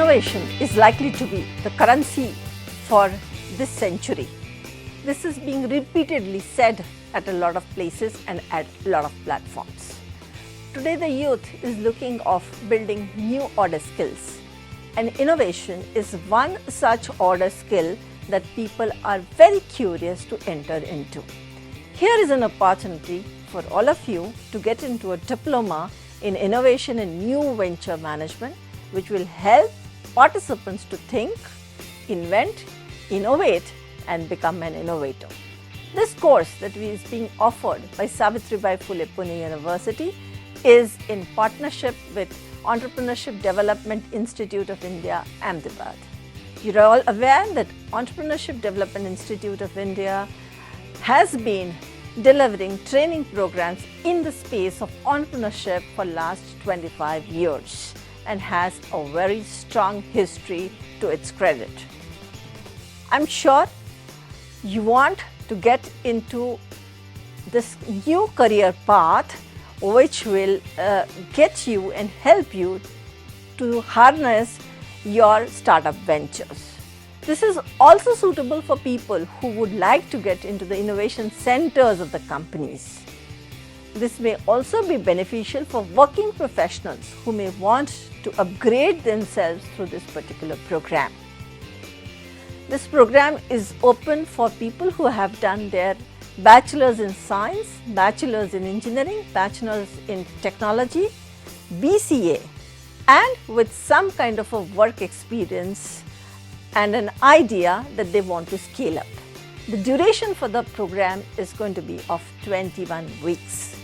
innovation is likely to be the currency for this century. This is being repeatedly said at a lot of places and at a lot of platforms. Today the youth is looking of building new order skills, and innovation is one such order skill that people are very curious to enter into. Here is an opportunity for all of you to get into a diploma in innovation and new venture management, which will help participants to think, invent, innovate and become an innovator. This course that is being offered by Savitribai Phule Pune University is in partnership with Entrepreneurship Development Institute of India, Ahmedabad. You are all aware that Entrepreneurship Development Institute of India has been delivering training programs in the space of entrepreneurship for last 25 years and has a very strong history to its credit. I'm sure you want to get into this new career path which will get you and help you to harness your startup ventures. This is also suitable for people who would like to get into the innovation centers of the companies. This may also be beneficial for working professionals who may want to upgrade themselves through this particular program. This program is open for people who have done their bachelor's in science, bachelor's in engineering, bachelor's in technology, BCA, and with some kind of a work experience and an idea that they want to scale up. The duration for the program is going to be of 21 weeks.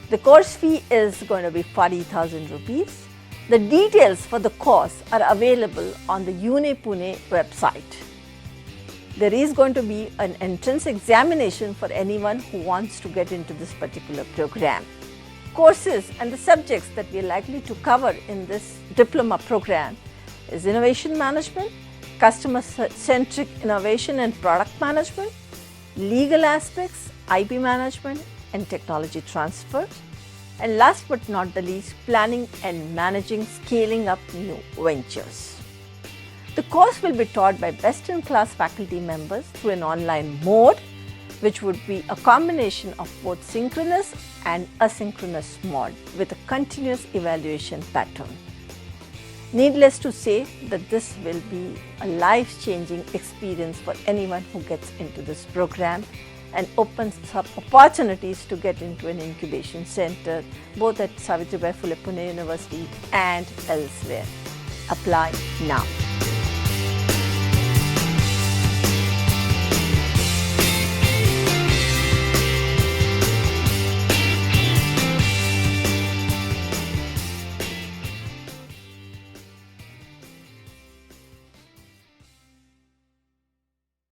The course fee is going to be 40,000 rupees. The details for the course are available on the UNE Pune website. There is going to be an entrance examination for anyone who wants to get into this particular program. Courses and the subjects that we are likely to cover in this diploma program is innovation management, customer-centric innovation and product management, legal aspects, IP management and technology transfer, and last but not the least, planning and managing scaling up new ventures. The course will be taught by best-in-class faculty members through an online mode, which would be a combination of both synchronous and asynchronous mode with a continuous evaluation pattern. Needless to say that this will be a life-changing experience for anyone who gets into this program and opens up opportunities to get into an incubation center both at Savitribai Phule Pune University and elsewhere. Apply now.